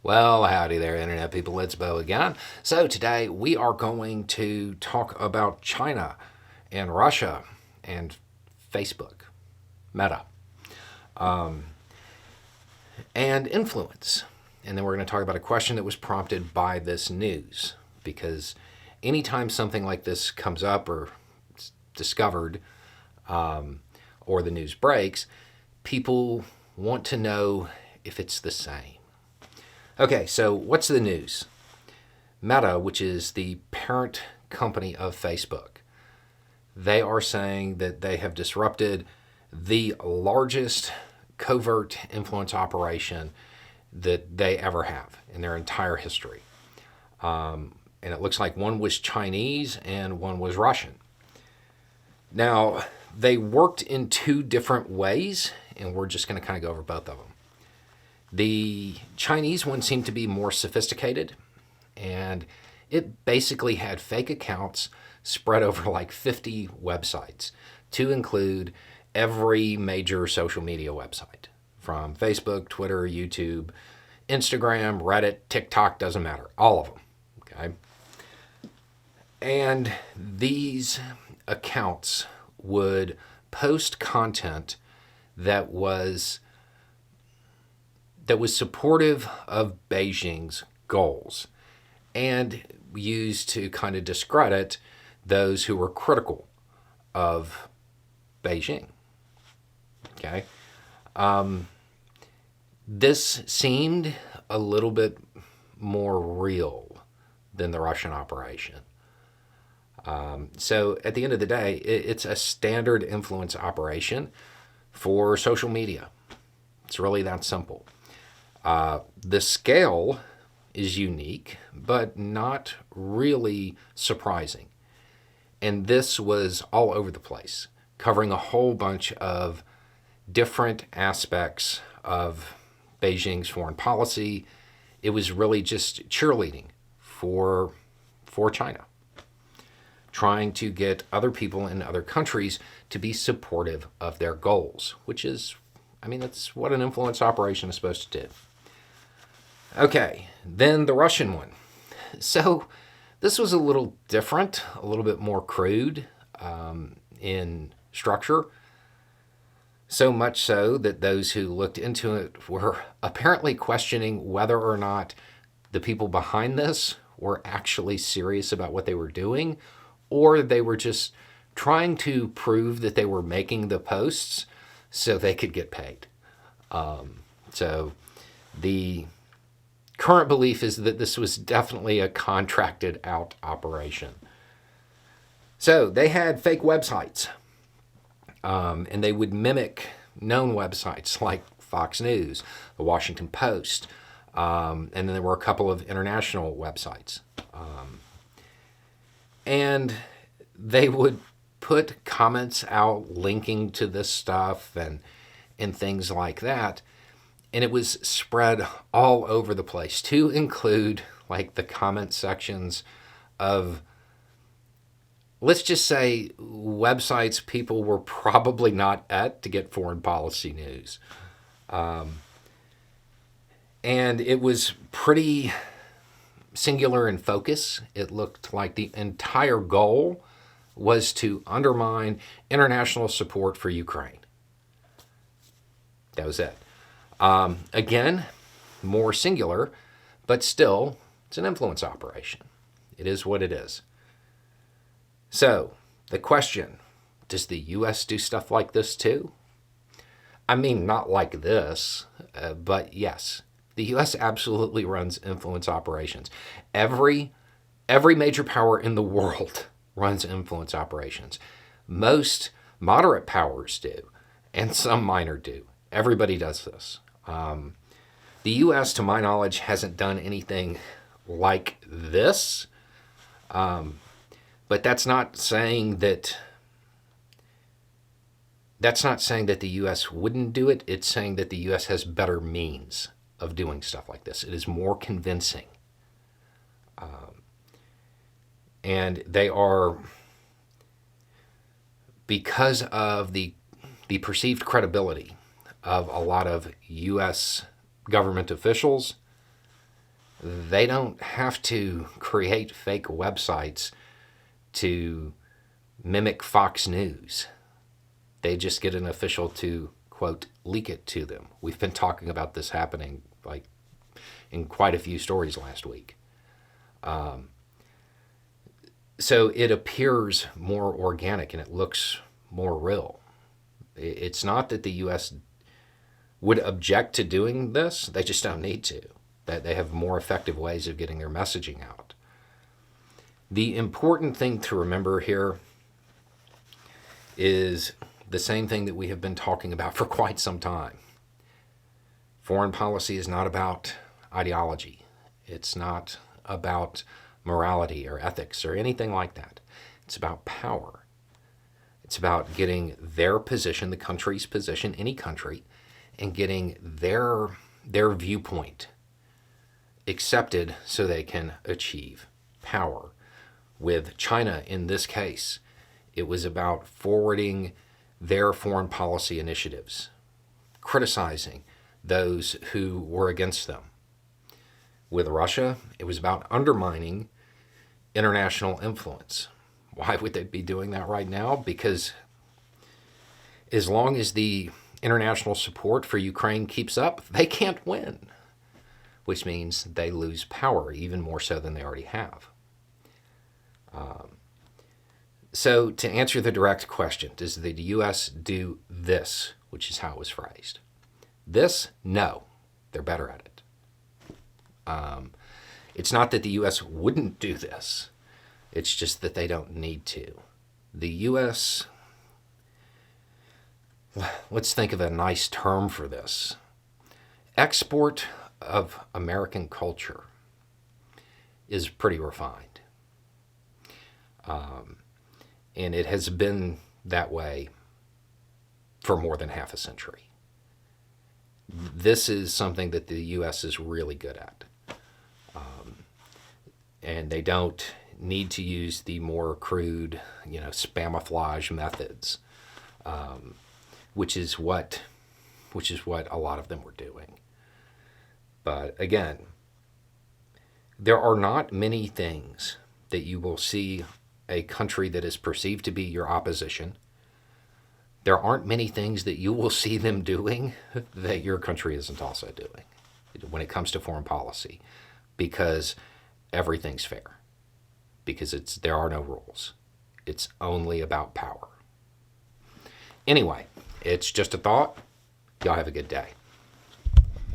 Well, howdy there, Internet people. It's Bo again. So, today we are going to talk about China and Russia and Facebook, Meta, and influence. And then we're going to talk about a question that was prompted by this news. Because anytime something like this comes up or it's discovered or the news breaks, people want to know if it's the same. Okay, so what's the news? Meta, which is the parent company of Facebook, they are saying that they have disrupted the largest covert influence operation that they ever have in their entire history. And it looks like one was Chinese and one was Russian. Now, they worked in two different ways, and we're just going to kind of go over both of them. The Chinese one seemed to be more sophisticated, and it basically had fake accounts spread over like 50 websites to include every major social media website from Facebook, Twitter, YouTube, Instagram, Reddit, TikTok, doesn't matter, all of them. Okay. And these accounts would post content that was supportive of Beijing's goals and used to kind of discredit those who were critical of Beijing. Okay. This seemed a little bit more real than the Russian operation. So at the end of the day, it's a standard influence operation for social media. It's really that simple. The scale is unique, but not really surprising. And this was all over the place, covering a whole bunch of different aspects of Beijing's foreign policy. It was really just cheerleading for China, trying to get other people in other countries to be supportive of their goals, which is, that's what an influence operation is supposed to do. Okay, then the Russian one. So this was a little different, a little bit more crude in structure. So much so that those who looked into it were apparently questioning whether or not the people behind this were actually serious about what they were doing, or they were just trying to prove that they were making the posts so they could get paid. So the current belief is that this was definitely a contracted out operation. So they had fake websites, and they would mimic known websites like Fox News, the Washington Post, and then there were a couple of international websites. And they would put comments out linking to this stuff and things like that. And it was spread all over the place to include like the comment sections of, let's just say, websites people were probably not at to get foreign policy news. And it was pretty singular in focus. It looked like the entire goal was to undermine international support for Ukraine. That was it. Again, more singular, but still, it's an influence operation. It is what it is. So, the question, does the U.S. do stuff like this too? Not like this, but yes, the U.S. absolutely runs influence operations. Every major power in the world runs influence operations. Most moderate powers do, and some minor do. Everybody does this. The U.S., to my knowledge, hasn't done anything like this, but that's not saying that the U.S. wouldn't do it. It's saying that the U.S. has better means of doing stuff like this. It is more convincing. And they are, because of the perceived credibility of a lot of U.S. government officials, They don't have to create fake websites to mimic Fox News. They just get an official to, quote, leak it to them. We've been talking about this happening like in quite a few stories last week. So it appears more organic and it looks more real. It's not that the U.S. would object to doing this. They just don't need to. That they have more effective ways of getting their messaging out. The important thing to remember here is the same thing that we have been talking about for quite some time. Foreign policy is not about ideology. It's not about morality or ethics or anything like that. It's about power. It's about getting their position, the country's position, any country, and getting their viewpoint accepted so they can achieve power. With China in this case, it was about forwarding their foreign policy initiatives, criticizing those who were against them. With Russia, it was about undermining international influence. Why would they be doing that right now? Because as long as the international support for Ukraine keeps up, they can't win, which means they lose power even more so than they already have. So to answer the direct question, does the U.S. do this, which is how it was phrased? This? No. They're better at it. It's not that the U.S. wouldn't do this. It's just that they don't need to. The U.S., let's think of a nice term for this. Export of American culture is pretty refined. And it has been that way for more than half a century. This is something that the U.S. is really good at. And they don't need to use the more crude, spamouflage methods, which is what a lot of them were doing. But again, there are not many things that you will see a country that is perceived to be your opposition. There aren't many things that you will see them doing that your country isn't also doing when it comes to foreign policy, because everything's fair. Because there are no rules. It's only about power. Anyway, it's just a thought. Y'all have a good day.